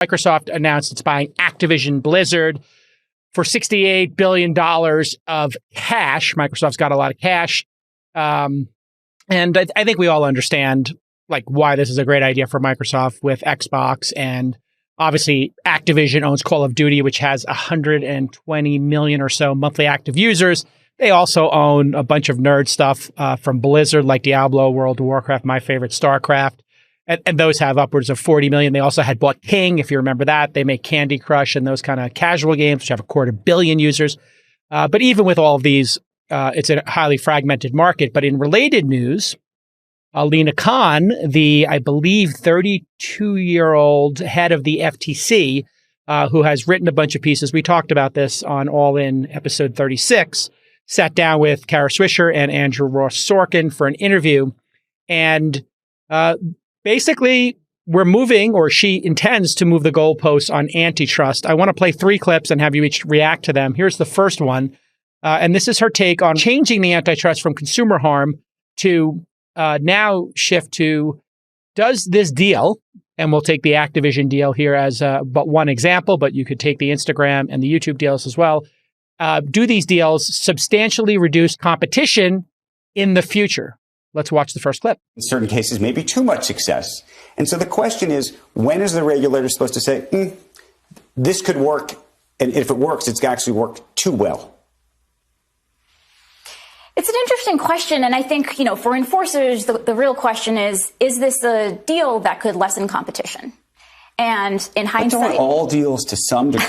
Microsoft announced it's buying Activision Blizzard for $68 billion of cash. Microsoft's got a lot of cash. And I think we all understand like why this is a great idea for Microsoft with Xbox. And obviously, Activision owns Call of Duty, which has 120 million or so monthly active users. They also own a bunch of nerd stuff from Blizzard, like Diablo, World of Warcraft, my favorite, StarCraft. And those have upwards of 40 million. They also had bought King, if you remember that. They make Candy Crush and those kind of casual games, which have 250 million users. But even with all of these, it's a highly fragmented market. But in related news, Lina Khan, the, I believe, 32-year-old head of the FTC, who has written a bunch of pieces. We talked about this on All In episode 36, sat down with Kara Swisher and Andrew Ross Sorkin for an interview. And basically, we're moving, or she intends to move the goalposts on antitrust. I want to play 3 clips and have you each react to them. Here's the first one. And this is her take on changing the antitrust from consumer harm to now shift to, does this deal, and we'll take the Activision deal here as but one example, but you could take the Instagram and the YouTube deals as well. Do these deals substantially reduce competition in the future? Let's watch the first clip. In certain cases, maybe too much success. And so the question is, when is the regulator supposed to say, this could work, and if it works, it's actually worked too well? It's an interesting question. And I think, for enforcers, the real question is this a deal that could lessen competition? And in hindsight, all deals to some degree,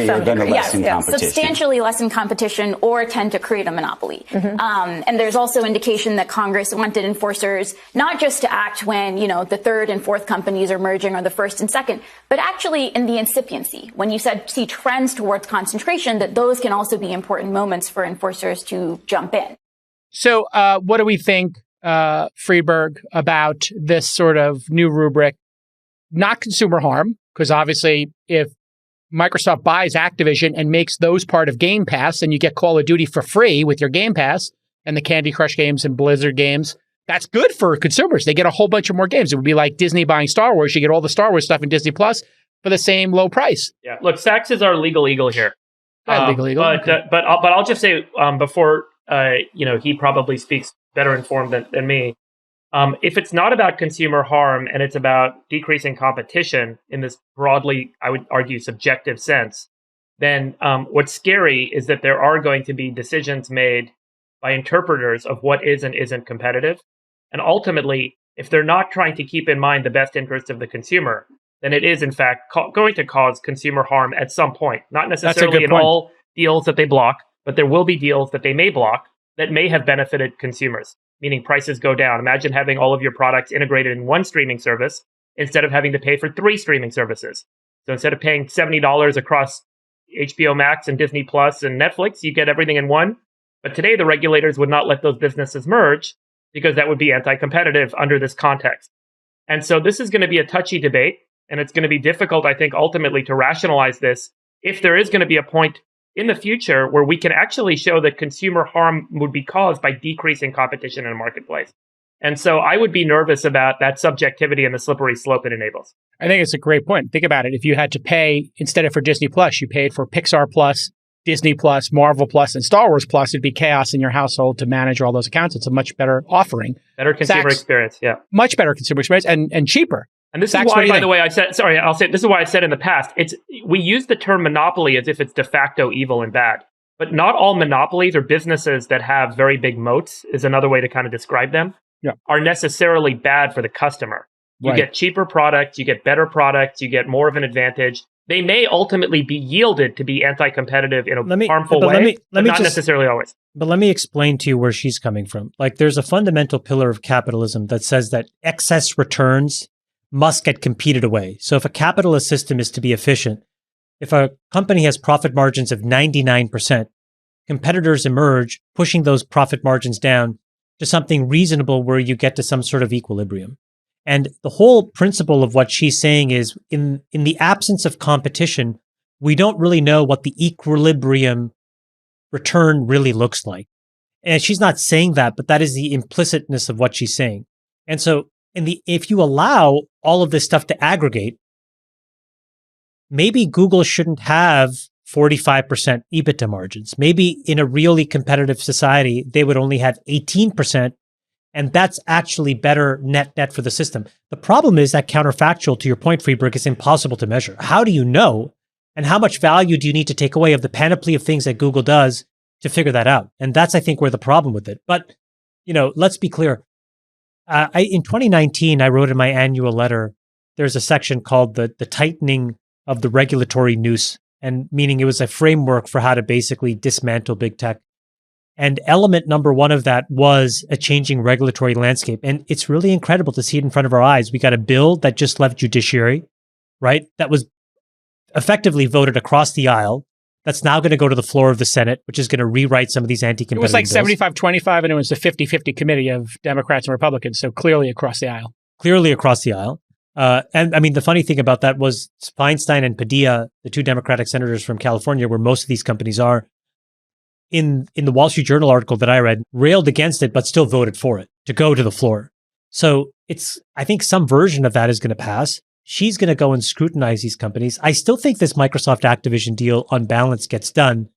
are going to lessen competition. Substantially lessen competition or tend to create a monopoly. And there's also indication that Congress wanted enforcers not just to act when, the third and fourth companies are merging or the first and second, but actually in the incipiency. When you see trends towards concentration, that those can also be important moments for enforcers to jump in. So what do we think, Friedberg, about this sort of new rubric? Not consumer harm, because obviously if Microsoft buys Activision and makes those part of Game Pass and you get Call of Duty for free with your Game Pass and the Candy Crush games and Blizzard games, that's good for consumers. They get a whole bunch of more games. It would be like Disney buying Star Wars. You get all the Star Wars stuff in Disney Plus for the same low price. Yeah. Look, Sachs is our legal eagle here. Legal eagle. But I'll just say before, he probably speaks better informed than me. If it's not about consumer harm and it's about decreasing competition in this broadly, I would argue, subjective sense, then what's scary is that there are going to be decisions made by interpreters of what is and isn't competitive. And ultimately, if they're not trying to keep in mind the best interest of the consumer, then it is, in fact, going to cause consumer harm at some point. Not necessarily in all deals that they block, but there will be deals that they may block that may have benefited consumers, meaning prices go down. Imagine having all of your products integrated in one streaming service instead of having to pay for 3 streaming services. So instead of paying $70 across HBO Max and Disney Plus and Netflix, you get everything in one. But today, the regulators would not let those businesses merge because that would be anti-competitive under this context. And so this is going to be a touchy debate, and it's going to be difficult, I think, ultimately to rationalize this if there is going to be a point in the future where we can actually show that consumer harm would be caused by decreasing competition in a marketplace. And so I would be nervous about that subjectivity and the slippery slope it enables. I think it's a great point. Think about it. If you had to pay, instead of for Disney Plus, you paid for Pixar Plus, Disney Plus, Marvel Plus, and Star Wars Plus, it'd be chaos in your household to manage all those accounts. It's a much better offering. Better consumer experience, yeah. Much better consumer experience and cheaper. And this is why, by the way, this is why I said in the past, we use the term monopoly as if it's de facto evil and bad. But not all monopolies or businesses that have very big moats, is another way to kind of describe them, are necessarily bad for the customer. You get cheaper products, you get better products, you get more of an advantage. They may ultimately be yielded to be anti-competitive in a harmful way, but not necessarily always. But let me explain to you where she's coming from. Like, there's a fundamental pillar of capitalism that says that excess returns must get competed away. So if a capitalist system is to be efficient, if a company has profit margins of 99%, competitors emerge, pushing those profit margins down to something reasonable where you get to some sort of equilibrium. And the whole principle of what she's saying is in the absence of competition, we don't really know what the equilibrium return really looks like. And she's not saying that, but that is the implicitness of what she's saying. And so if you allow all of this stuff to aggregate, maybe Google shouldn't have 45% EBITDA margins. Maybe in a really competitive society, they would only have 18%. And that's actually better net for the system. The problem is that counterfactual, to your point, Friedberg, is impossible to measure. How do you know? And how much value do you need to take away of the panoply of things that Google does to figure that out? And that's, I think, where the problem with it. But, let's be clear. In 2019, I wrote in my annual letter, there's a section called the tightening of the regulatory noose, and meaning it was a framework for how to basically dismantle big tech. And element number one of that was a changing regulatory landscape. And it's really incredible to see it in front of our eyes. We got a bill that just left judiciary, right? That was effectively voted across the aisle. That's now going to go to the floor of the Senate, which is going to rewrite some of these anti-competitive bills. It was like 75-25, and it was a 50-50 committee of Democrats and Republicans, so clearly across the aisle. Clearly across the aisle. And I mean, the funny thing about that was Feinstein and Padilla, the two Democratic senators from California, where most of these companies are, in the Wall Street Journal article that I read, railed against it, but still voted for it to go to the floor. So I think some version of that is going to pass. She's going to go and scrutinize these companies. I still think this Microsoft Activision deal on balance gets done,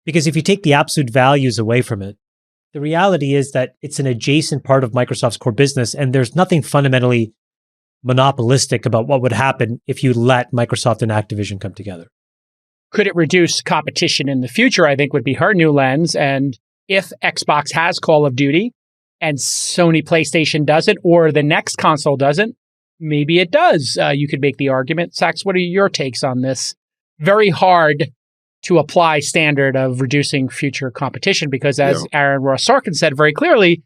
because if you take the absolute values away from it, the reality is that it's an adjacent part of Microsoft's core business, and there's nothing fundamentally monopolistic about what would happen if you let Microsoft and Activision come together. Could it reduce competition in the future, I think would be her new lens. And if Xbox has Call of Duty and Sony PlayStation doesn't, or the next console doesn't, maybe it does. You could make the argument. Sachs, what are your takes on this very hard to apply standard of reducing future competition? Because as Aaron Ross Sorkin said very clearly,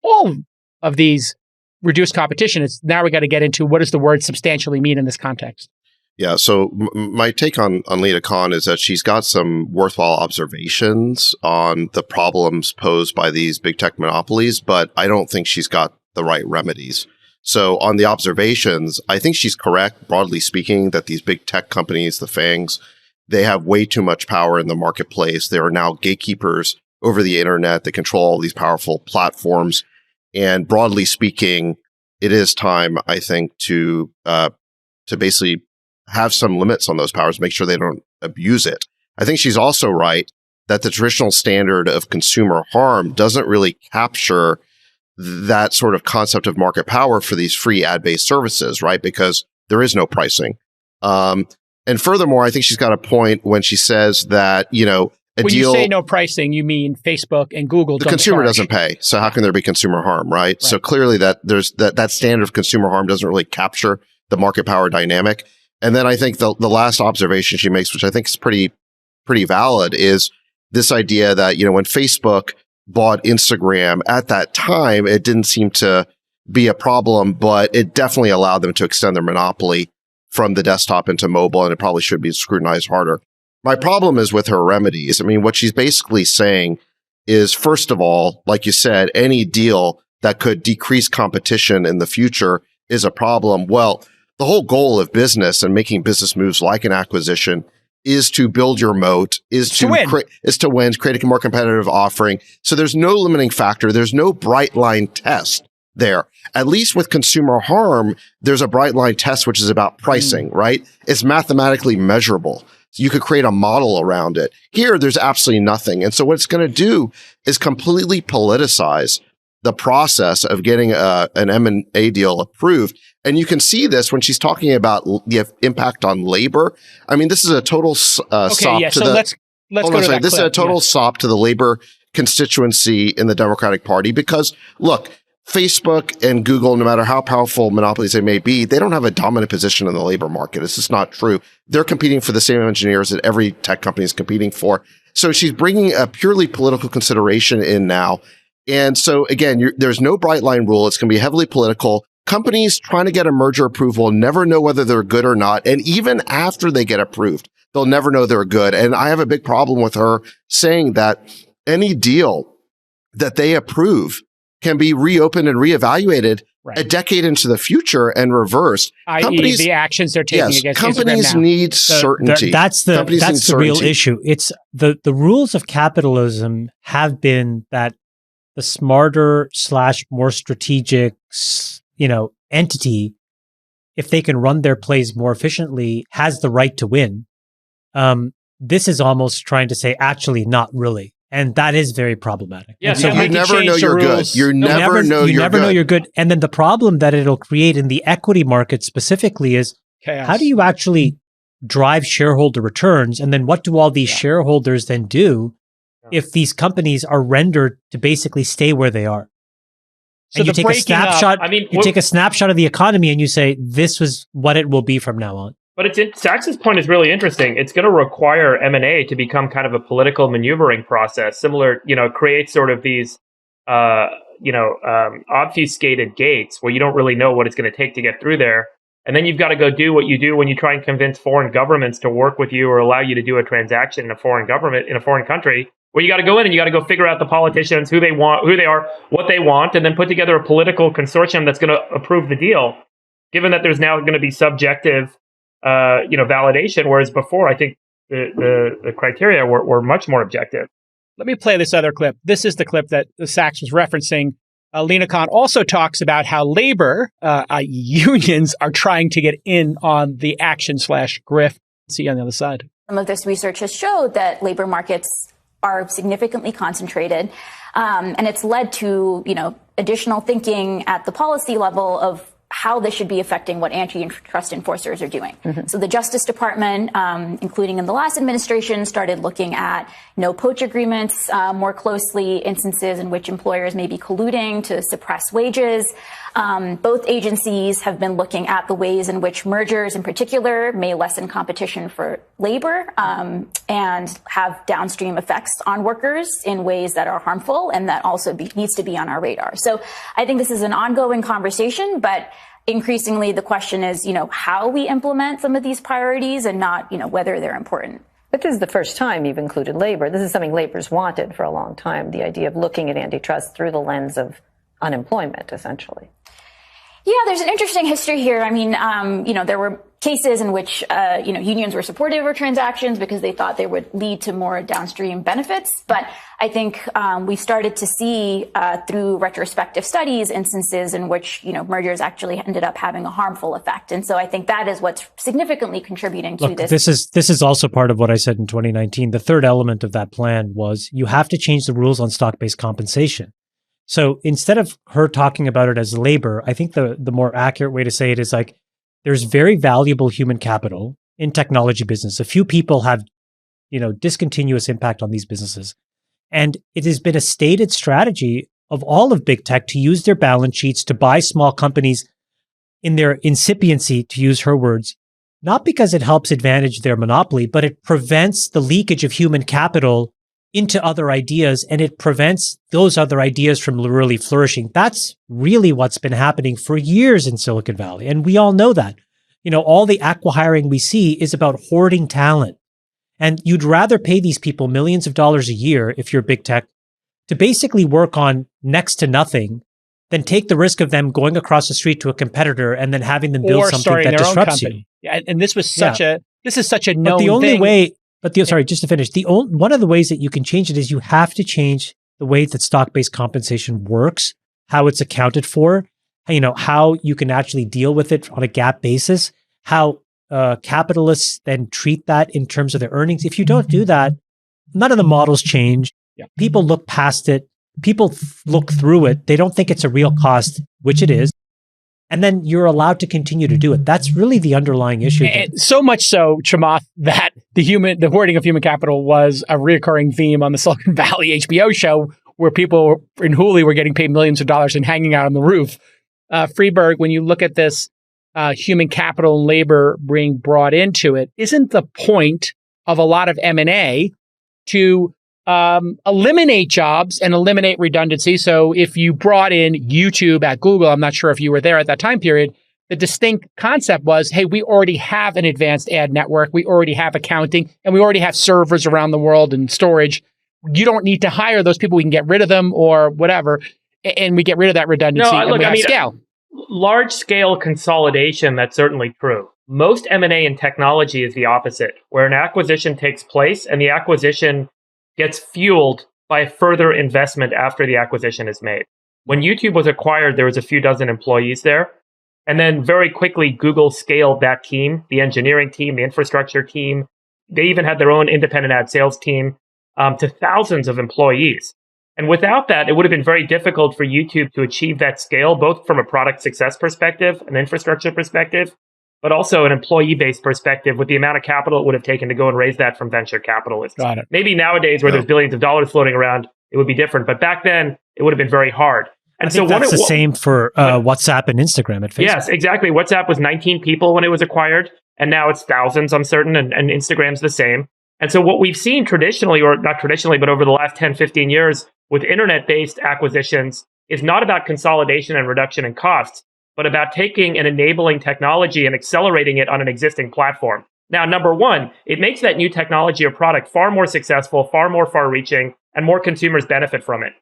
all of these reduced competition, it's now we got to get into what does the word substantially mean in this context. Yeah, so my take on Lina Khan is that she's got some worthwhile observations on the problems posed by these big tech monopolies, but I don't think she's got the right remedies. So on the observations, I think she's correct, broadly speaking, that these big tech companies, the FANGs, they have way too much power in the marketplace. They are now gatekeepers over the internet. They control all these powerful platforms. And broadly speaking, it is time, I think, to basically have some limits on those powers, make sure they don't abuse it. I think she's also right that the traditional standard of consumer harm doesn't really capture that sort of concept of market power for these free ad-based services, right? Because there is no pricing. And furthermore, I think she's got a point when she says that, when you say no pricing, you mean Facebook and Google the consumer doesn't pay. So how can there be consumer harm, right? So clearly that there's that standard of consumer harm doesn't really capture the market power dynamic. And then I think the last observation she makes, which I think is pretty valid, is this idea that, when Facebook bought Instagram at that time, it didn't seem to be a problem, but it definitely allowed them to extend their monopoly from the desktop into mobile, and it probably should be scrutinized harder. My problem is with her remedies. I mean, what she's basically saying is, first of all, like you said, any deal that could decrease competition in the future is a problem. Well, the whole goal of business and making business moves like an acquisition is to build your moat, is to win, create a more competitive offering. So there's no limiting factor. There's no bright line test there. At least with consumer harm, there's a bright line test, which is about pricing, right? It's mathematically measurable. So you could create a model around it. Here, there's absolutely nothing. And so what it's going to do is completely politicize the process of getting an M&A deal approved. And you can see this when she's talking about the impact on labor. I mean, this is a total sop to let's go to that This is a total sop to the labor constituency in the Democratic Party because, look, Facebook and Google, no matter how powerful monopolies they may be, they don't have a dominant position in the labor market. It's just not true. They're competing for the same engineers that every tech company is competing for. So she's bringing a purely political consideration in now. And so, again, there's no bright line rule. It's going to be heavily political. Companies trying to get a merger approval never know whether they're good or not. And even after they get approved, they'll never know they're good. And I have a big problem with her saying that any deal that they approve can be reopened and reevaluated a decade into the future and reversed. I.e. the actions they're taking against companies Instagram now. need certainty. That's the real issue. It's the rules of capitalism have been that the smarter / more strategic, entity if they can run their plays more efficiently, has the right to win. This is almost trying to say, actually, not really. And that is very problematic. Yeah, so yeah, you never know you're good. You never know you're good. And then the problem that it'll create in the equity market specifically is Chaos. How do you actually drive shareholder returns? And then what do all these shareholders then do if these companies are rendered to basically stay where they are? So and you take a snapshot. You take a snapshot of the economy and you say, this was what it will be from now on. But Sachs's point is really interesting. It's going to require M&A to become kind of a political maneuvering process, similar, create sort of these, obfuscated gates where you don't really know what it's going to take to get through there. And then you've got to go do what you do when you try and convince foreign governments to work with you or allow you to do a transaction in a foreign government, in a foreign country, where you got to go in and you got to go figure out the politicians, who they are, what they want, and then put together a political consortium that's going to approve the deal, given that there's now going to be subjective validation, whereas before, I think the criteria were much more objective. Let me play this other clip. This is the clip that Sachs was referencing. Lina Khan also talks about how labor unions are trying to get in on the action/grift. See you on the other side. Some of this research has showed that labor markets are significantly concentrated, and it's led to additional thinking at the policy level of how this should be affecting what antitrust enforcers are doing. Mm-hmm. So the Justice Department, including in the last administration, started looking at no-poach agreements more closely, instances in which employers may be colluding to suppress wages. Both agencies have been looking at the ways in which mergers in particular may lessen competition for labor and have downstream effects on workers in ways that are harmful, and that also needs to be on our radar. So I think this is an ongoing conversation, but increasingly the question is, how we implement some of these priorities and not, whether they're important. But this is the first time you've included labor. This is something labor's wanted for a long time, the idea of looking at antitrust through the lens of unemployment, essentially. Yeah, there's an interesting history here. I mean, there were cases in which, unions were supportive of transactions because they thought they would lead to more downstream benefits. But I think we started to see through retrospective studies instances in which, mergers actually ended up having a harmful effect. And so I think that is what's significantly contributing to this. This is also part of what I said in 2019. The third element of that plan was you have to change the rules on stock-based compensation. So instead of her talking about it as labor, I think the more accurate way to say it is like there's very valuable human capital in technology business. A few people have, discontinuous impact on these businesses. And it has been a stated strategy of all of big tech to use their balance sheets to buy small companies in their incipiency, to use her words, not because it helps advantage their monopoly, but it prevents the leakage of human capital into other ideas, and it prevents those other ideas from really flourishing. That's really what's been happening for years in Silicon Valley. And we all know that. All the acqui-hiring we see is about hoarding talent. And you'd rather pay these people millions of dollars a year, if you're big tech, to basically work on next to nothing than take the risk of them going across the street to a competitor and then having them build something that disrupts you. Yeah, and this is such a known But the only thing. way... sorry, just to finish, one of the ways that you can change it is you have to change the way that stock-based compensation works, how it's accounted for, how you can actually deal with it on a GAAP basis, how capitalists then treat that in terms of their earnings. If you don't do that, none of the models change. Yeah. People look past it. People look through it. They don't think it's a real cost, which it is. And then you're allowed to continue to do it. That's really the underlying issue. And so much so, Chamath, that the hoarding of human capital was a reoccurring theme on the Silicon Valley HBO show, where people in Hulu were getting paid millions of dollars and hanging out on the roof. Freeberg, when you look at this human capital and labor being brought into it, isn't the point of a lot of M&A to eliminate jobs and eliminate redundancy? So if you brought in YouTube at Google, I'm not sure if you were there at that time period, the distinct concept was, hey, we already have an advanced ad network, we already have accounting, and we already have servers around the world and storage. You don't need to hire those people. We can get rid of them or whatever, and we get rid of that redundancy. Scale. Large-scale consolidation, that's certainly true. Most M&A in technology is the opposite, where an acquisition takes place and the acquisition gets fueled by further investment after the acquisition is made. When YouTube was acquired, there was a few dozen employees there. And then very quickly, Google scaled that team, the engineering team, the infrastructure team. They even had their own independent ad sales team to thousands of employees. And without that, it would have been very difficult for YouTube to achieve that scale, both from a product success perspective, an infrastructure perspective, but also an employee-based perspective with the amount of capital it would have taken to go and raise that from venture capitalists. Got it. Maybe nowadays where there's billions of dollars floating around, it would be different. But back then, it would have been very hard. And I think so that's the same for WhatsApp and Instagram at Facebook. Yes, exactly. WhatsApp was 19 people when it was acquired, and now it's thousands, I'm certain, and Instagram's the same. And so what we've seen traditionally, or not traditionally, but over the last 10, 15 years with internet-based acquisitions is not about consolidation and reduction in costs, but about taking and enabling technology and accelerating it on an existing platform. Now, number one, it makes that new technology or product far more successful, far more far-reaching, and more consumers benefit from it.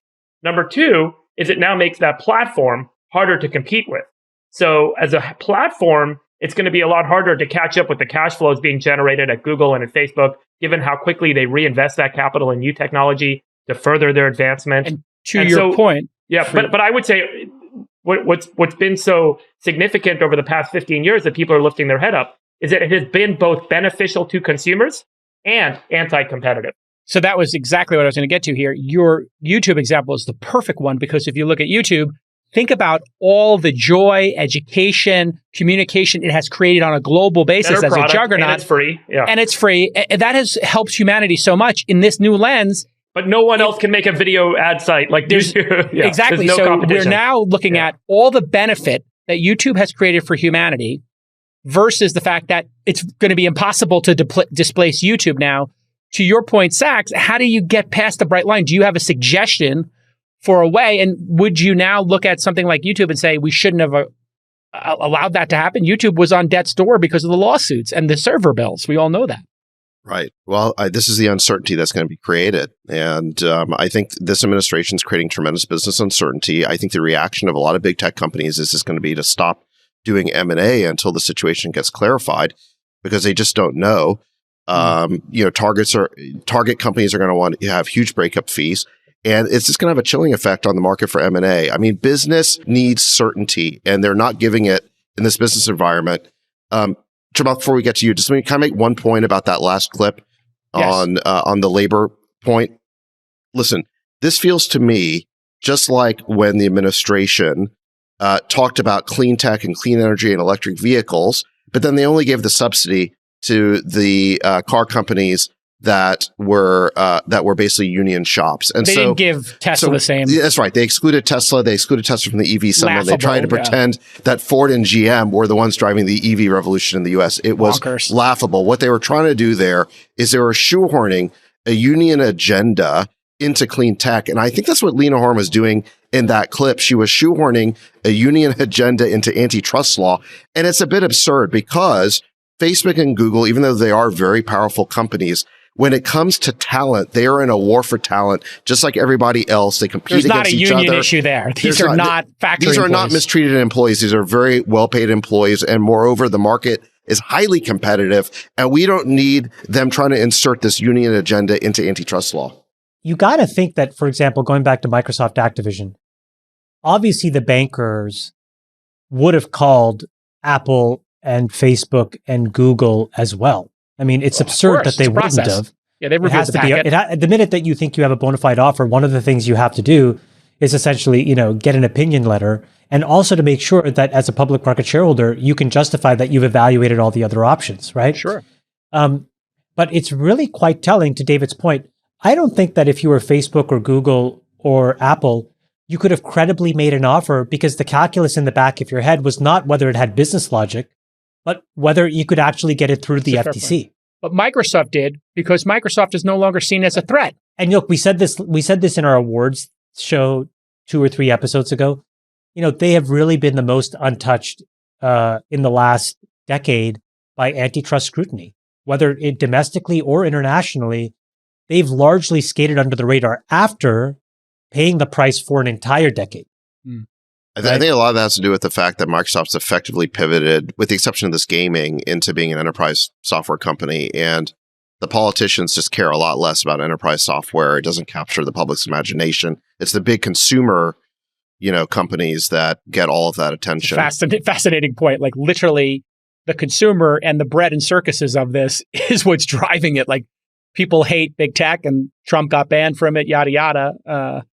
Number two is it now makes that platform harder to compete with. So as a platform, it's going to be a lot harder to catch up with the cash flows being generated at Google and at Facebook, given how quickly they reinvest that capital in new technology to further their advancement. And to your point. Yeah, but I would say what's been so significant over the past 15 years that people are lifting their head up is that it has been both beneficial to consumers and anti-competitive. So that was exactly what I was going to get to here. Your YouTube example is the perfect one because if you look at YouTube, think about all the joy, education, communication it has created on a global basis as a juggernaut. And it's free. Yeah. And it's free. And that has helped humanity so much in this new lens. But no one else can make a video ad site like this. Yeah, exactly. There's no competition. We're now looking at all the benefit that YouTube has created for humanity versus the fact that it's going to be impossible to displace YouTube now. To your point, Sachs, how do you get past the bright line? Do you have a suggestion for a way? And would you now look at something like YouTube and say, we shouldn't have allowed that to happen? YouTube was on death's door because of the lawsuits and the server bills. We all know that. Right. Well, this is the uncertainty that's going to be created. And I think this administration is creating tremendous business uncertainty. I think the reaction of a lot of big tech companies is just going to be to stop doing M&A until the situation gets clarified because they just don't know. Target companies are going to want to have huge breakup fees. And it's just going to have a chilling effect on the market for M&A. I mean, business needs certainty, and they're not giving it in this business environment. Jamal, before we get to you, just let me kind of make one point about that last clip on the labor point. Listen, this feels to me just like when the administration talked about clean tech and clean energy and electric vehicles, but then they only gave the subsidy to the car companies that were basically union shops, and they didn't give Tesla the same. That's right. They excluded Tesla. They excluded Tesla from the EV summit. They tried to pretend that Ford and GM were the ones driving the EV revolution in the U.S. It was laughable. What they were trying to do there is they were shoehorning a union agenda into clean tech, and I think that's what Lina Khan was doing in that clip. She was shoehorning a union agenda into antitrust law, and it's a bit absurd because Facebook and Google, even though they are very powerful companies, when it comes to talent, they are in a war for talent, just like everybody else. They compete against each other. There's not a union issue there. These are not factory employees. These are not mistreated employees. These are very well-paid employees. And moreover, the market is highly competitive. And we don't need them trying to insert this union agenda into antitrust law. You got to think that, for example, going back to Microsoft Activision, obviously the bankers would have called Apple and Facebook and Google as well. I mean, it's absurd that they wouldn't have. Yeah, they reviewed the packet. The minute that you think you have a bona fide offer, one of the things you have to do is essentially, get an opinion letter, and also to make sure that as a public market shareholder, you can justify that you've evaluated all the other options, right? Sure. But it's really quite telling, to David's point. I don't think that if you were Facebook or Google or Apple, you could have credibly made an offer because the calculus in the back of your head was not whether it had business logic, but whether you could actually get it through the FTC. But Microsoft did because Microsoft is no longer seen as a threat. And look, we said this in our awards show 2 or 3 episodes ago. They have really been the most untouched in the last decade by antitrust scrutiny, whether it domestically or internationally. They've largely skated under the radar after paying the price for an entire decade. I think a lot of that has to do with the fact that Microsoft's effectively pivoted, with the exception of this gaming, into being an enterprise software company. And the politicians just care a lot less about enterprise software. It doesn't capture the public's imagination. It's the big consumer companies that get all of that attention. Fascinating point. Like literally the consumer and the bread and circuses of this is what's driving it. Like people hate big tech and Trump got banned from it, yada, yada.